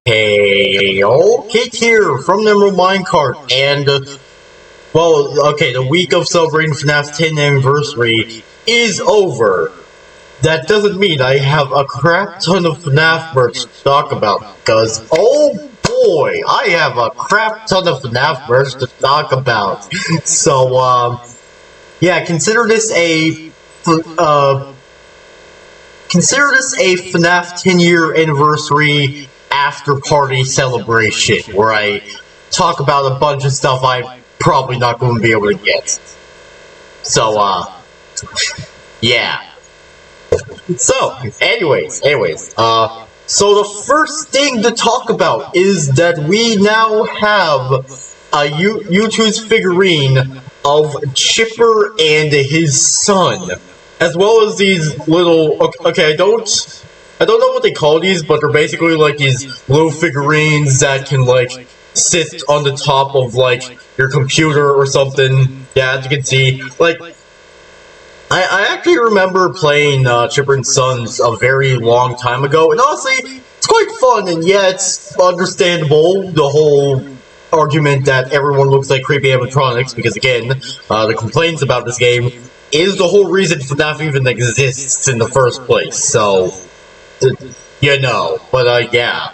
Hey, Kate here from Emerald Minecart, and, well, okay, the week of celebrating FNAF 10th anniversary is over. That doesn't mean I have a crap ton of FNAF merch to talk about, because, oh boy, I have a crap ton of FNAF merch to talk about. So, yeah, consider this a FNAF 10-year anniversary after party celebration, where I talk about a bunch of stuff I'm probably not going to be able to get. So, yeah. So, anyways, so the first thing to talk about is that we now have a Youtooz figurine of Chipper and his son, as well as these little, okay, I don't know what they call these, but they're basically like these little figurines that can like sit on the top of like your computer or something. Yeah, as you can see, like I actually remember playing Chipper and Sons a very long time ago, and honestly, it's quite fun, and yeah, it's understandable, the whole argument that everyone looks like creepy animatronics, because again, the complaints about this game is the whole reason FNAF even exists in the first place, so, you know, but yeah,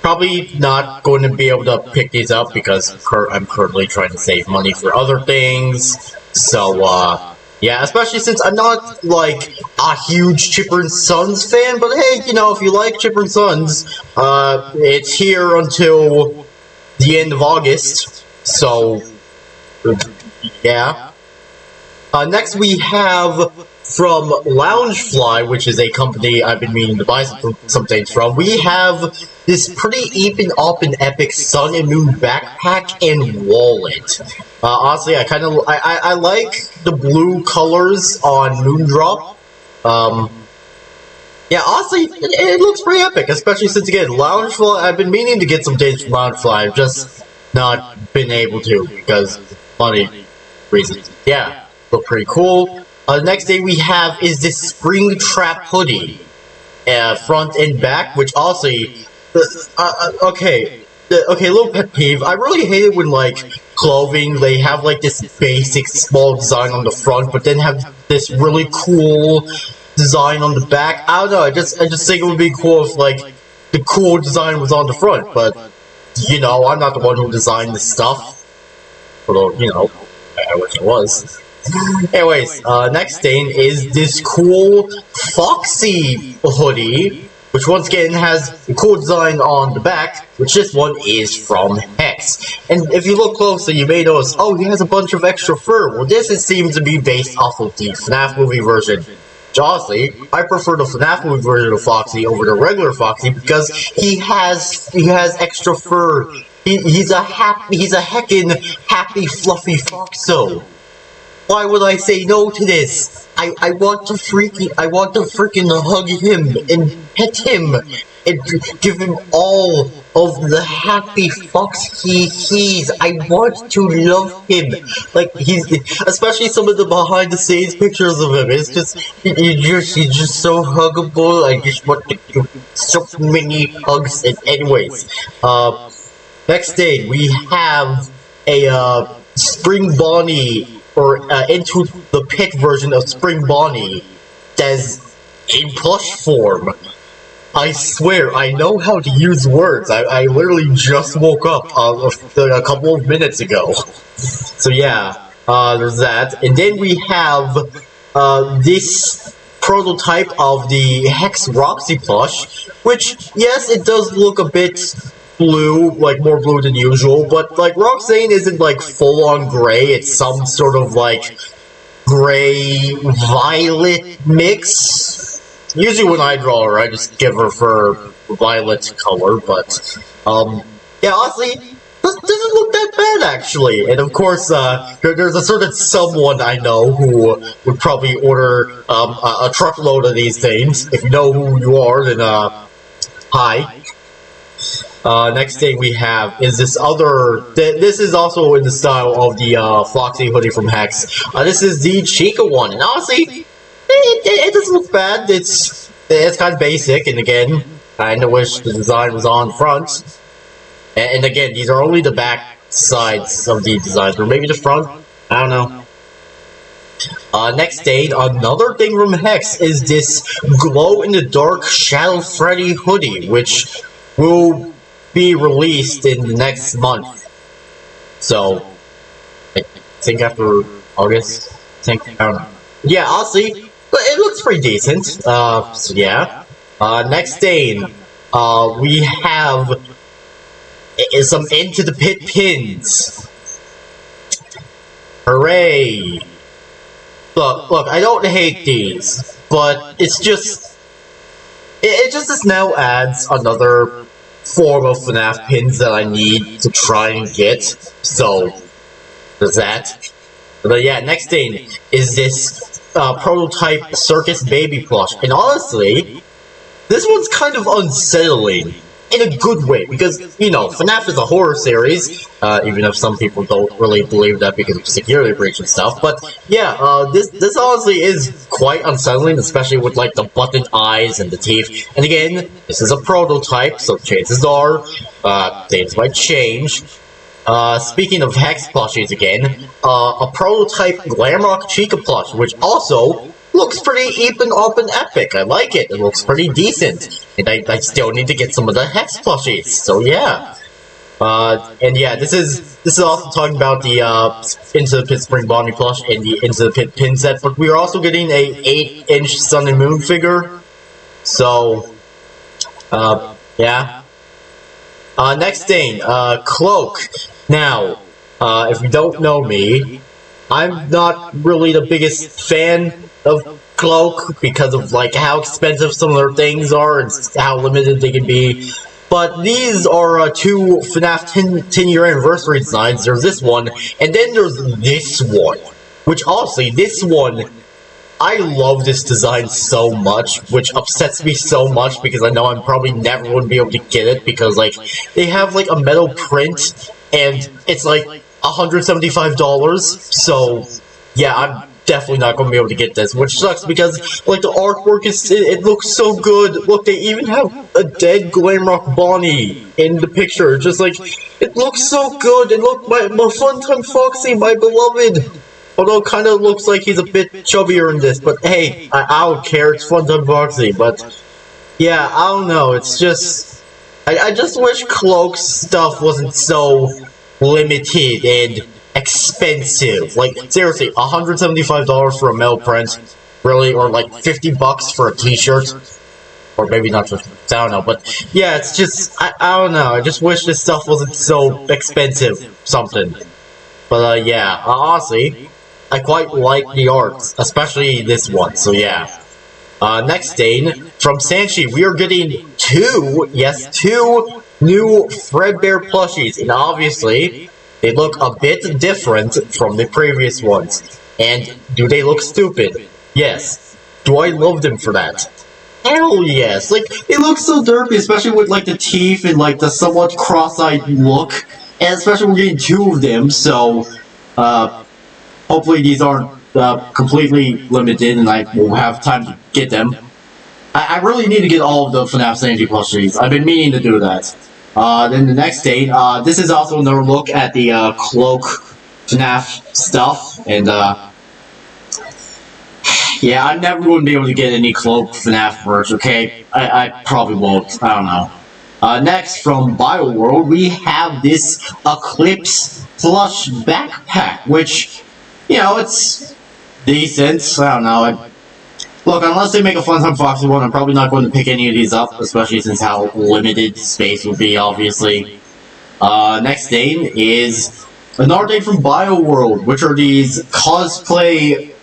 probably not going to be able to pick these up because I'm currently trying to save money for other things. So, yeah, especially since I'm not, like, a huge Chipper and Sons fan, but hey, you know, if you like Chipper and Sons, it's here until the end of August, so, yeah. Next we have from LoungeFly, which is a company I've been meaning to buy some things from, we have this pretty even epic Sun and Moon backpack and wallet. Honestly, I like the blue colors on MoonDrop. Yeah, honestly, it looks pretty epic, especially since, again, LoungeFly, I've been meaning to get some things from LoungeFly, I've just not been able to, because money reasons. Yeah, look pretty cool. The next thing we have is this Springtrap hoodie, front and back, which also, okay, little pet peeve, I really hate it when, like, clothing, they have, like, this basic small design on the front, but then have this really cool design on the back. I don't know, I just think it would be cool if, like, the cool design was on the front, but, you know, I'm not the one who designed this stuff, although, you know, I wish I was. Anyways, next thing is this cool Foxy hoodie, which once again has a cool design on the back, which this one is from Hex. And if you look closer, you may notice, oh, he has a bunch of extra fur. Well, this seems to be based off of the FNAF movie version. Which, honestly, I prefer the FNAF movie version of Foxy over the regular Foxy because he has extra fur. He's a heckin' happy fluffy Foxxo. Why would I say no to this? I want to freaking hug him and pet him and give him all of the happy fox he's. I want to love him. Like, especially some of the behind the scenes pictures of him. It's just, he's just so huggable. I just want to give so many hugs. And anyways, next thing we have a, Spring Bonnie, or Into the Pit version of Spring Bonnie that's in plush form. I swear, I know how to use words. I literally just woke up a couple of minutes ago. So yeah, there's that. And then we have this prototype of the Hex Roxy plush, which, yes, it does look a bit blue, like more blue than usual, but like Roxanne isn't like full on gray, it's some sort of like gray violet mix. Usually when I draw her, I just give her for violet color, but yeah, honestly, this doesn't look that bad actually. And of course, there's a certain someone I know who would probably order a truckload of these things. If you know who you are, then hi. Next thing we have is this other, this is also in the style of the Foxy hoodie from Hex. This is the Chica one, and honestly, it doesn't look bad. It's kind of basic, and again, Kinda wish the design was on front. And again, these are only the back sides of the designs, or maybe the front. I don't know. Next day, another thing from Hex is this glow-in-the-dark Shadow Freddy hoodie, which will be released in the next month. So, I think after August? I don't know. Yeah, I'll see. But it looks pretty decent. So yeah. Next day, we have some Into the Pit pins. Hooray! Look, I don't hate these, but it's just... It just now adds another form of FNAF pins that I need to try and get, so... There's that. But yeah, next thing is this prototype Circus baby plush, and honestly, this one's kind of unsettling. In a good way, because, you know, FNAF is a horror series, even if some people don't really believe that because of security breach and stuff, but yeah, this honestly is quite unsettling, especially with, like, the button eyes and the teeth, and again, this is a prototype, so chances are, things might change. Speaking of Hex plushies again, a prototype Glamrock Chica plush, which also looks pretty even up and epic. I like it. It looks pretty decent. And I still need to get some of the Hex plushies. So yeah. And yeah, this is also talking about the Into the Pit Spring Bonnie plush and the Into the Pit pin set, but we are also getting a 8-inch Sun and Moon figure. So yeah. Next thing, Cloak. Now, if you don't know me, I'm not really the biggest fan of Cloak because of, like, how expensive some of their things are and how limited they can be. But these are two FNAF 10-year anniversary designs. There's this one, and then there's this one. Which, honestly, this one, I love this design so much, which upsets me so much because I know I'm probably never going to be able to get it because, like, they have, like, a metal print, and it's, like, $175, so, yeah, I'm definitely not going to be able to get this, which sucks because, like, the artwork it looks so good. Look, they even have a dead Glamrock Bonnie in the picture, just, like, it looks so good, and look, my fun-time Foxy, my beloved, although it kind of looks like he's a bit chubbier in this, but hey, I don't care, it's fun-time Foxy, but, yeah, I don't know, it's just, I just wish Cloak's stuff wasn't so limited and expensive. Like, seriously, $175 for a metal print, really, or like $50 for a t-shirt, or maybe not just, I don't know, but yeah, it's just, I don't know, I just wish this stuff wasn't so expensive, something. But yeah, honestly, I quite like the art, especially this one, so yeah. Next thing, from Sanshee, we are getting two new Fredbear plushies, and obviously, they look a bit different from the previous ones. And do they look stupid? Yes. Do I love them for that? Hell yes! Like, they look so derpy, especially with, like, the teeth and, like, the somewhat cross-eyed look. And especially we're getting two of them, so, hopefully these aren't, completely limited and I will have time to get them. I really need to get all of the FNAF Sanshee plushies. I've been meaning to do that. Then the next day, this is also another look at the, Cloak FNAF stuff, and, yeah, I'm never going to be able to get any Cloak FNAF merch, okay? I probably won't, I don't know. Next, from BioWorld, we have this Eclipse Plush backpack, which, you know, it's decent, I don't know, look, unless they make a Funtime Foxy one, I'm probably not going to pick any of these up, especially since how limited space would be, obviously. Next thing is another thing from BioWorld, which are these cosplay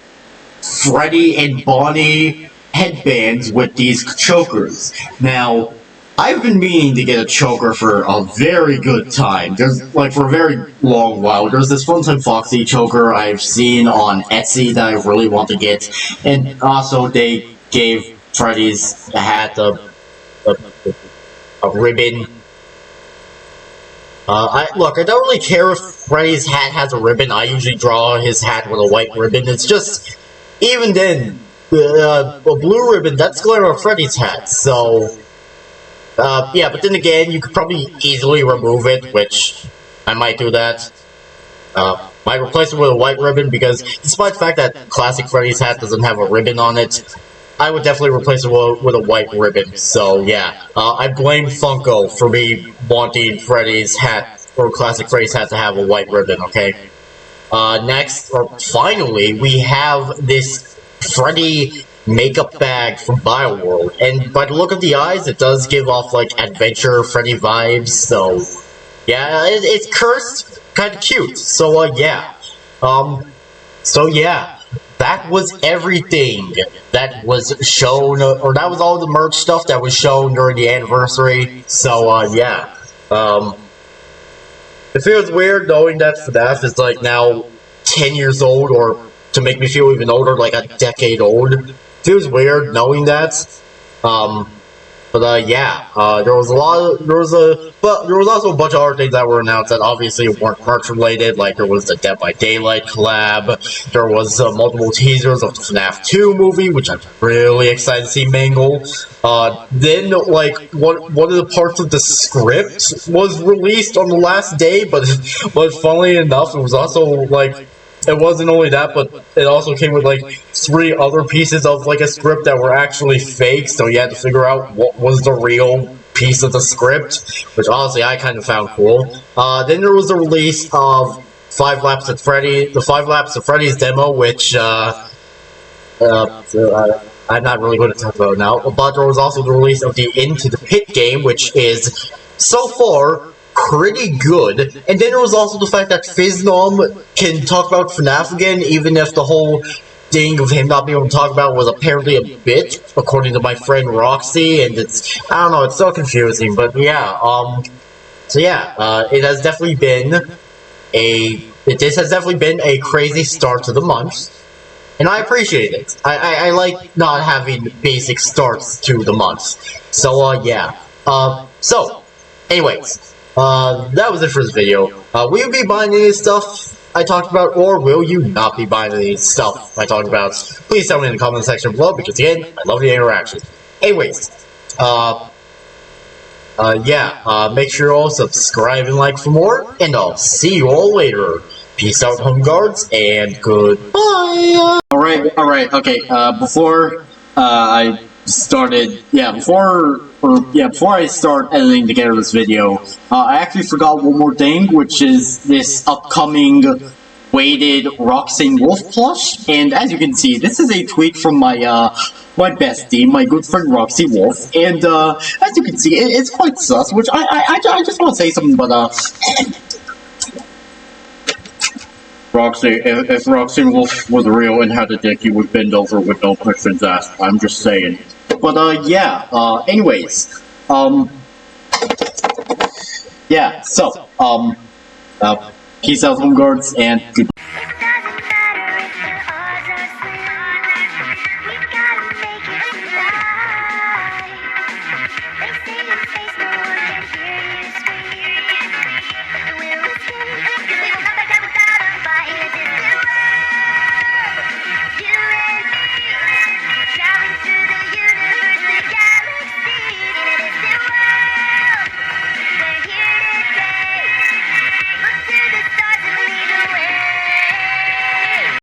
Freddy and Bonnie headbands with these chokers. Now, I've been meaning to get a choker for a very good time. There's, like, for a very long while. There's this Funtime Foxy choker I've seen on Etsy that I really want to get. And also, they gave Freddy's a hat, a ribbon. Look, I don't really care if Freddy's hat has a ribbon. I usually draw his hat with a white ribbon. It's just, even then, a blue ribbon, that's Glamrock Freddy's hat, so... Yeah, but then again, you could probably easily remove it, which I might do that. Might replace it with a white ribbon, because despite the fact that classic Freddy's hat doesn't have a ribbon on it, I would definitely replace it with a white ribbon. So yeah, I blame Funko for me wanting Freddy's hat, or classic Freddy's hat, to have a white ribbon, okay? Next, or finally, we have this Freddy makeup bag from BioWorld, and by the look of the eyes, it does give off, like, adventure Freddy vibes, so yeah, it's cursed, kinda cute, so yeah. So yeah, that was everything that was shown, or that was all the merch stuff that was shown during the anniversary, so yeah. It feels weird knowing that FNAF is, like, now 10 years old, or to make me feel even older, like a decade old. Feels weird knowing that. Yeah, there was also a bunch of other things that were announced that obviously weren't merch related, like there was the Dead by Daylight collab, there was multiple teasers of the FNAF 2 movie, which I'm really excited to see mangle. Then, like, one of the parts of the script was released on the last day, but funnily enough, it was also, like, it wasn't only that, but it also came with, like, 3 other pieces of, like, a script that were actually fake, so you had to figure out what was the real piece of the script, which honestly I kind of found cool. Then there was the release of 5 Laps at Freddy, the 5 Laps at Freddy's demo, which, I'm not really going to talk about now, but there was also the release of the Into the Pit game, which is, so far, pretty good. And then there was also the fact that Fiznom can talk about FNAF again, even if the whole thing of him not being able to talk about was apparently a bit, according to my friend Roxy, and it's, I don't know, it's so confusing, but yeah, so yeah, it has definitely been this has definitely been a crazy start to the month, and I appreciate it. I like not having basic starts to the month, so yeah, so, anyways, that was it for this video. Will you be buying any stuff I talked about, or will you not be buying any stuff I talked about? Please tell me in the comment section below, because again, I love the interaction. Anyways, yeah, make sure you all subscribe and like for more, and I'll see you all later. Peace out, home guards, and goodbye! Alright, okay, before I started, before I start editing together this video, I actually forgot one more thing, which is this upcoming weighted Roxanne Wolf plush, and as you can see, this is a tweet from my, my bestie, my good friend Roxy Wolf, and, as you can see, it's quite sus, which I just want to say something, but, Roxy, if Roxanne Wolf was real and had a dick, you would bend over with no questions asked. I'm just saying. But, yeah, anyways, yeah, so, peace out, home guards, and goodbye.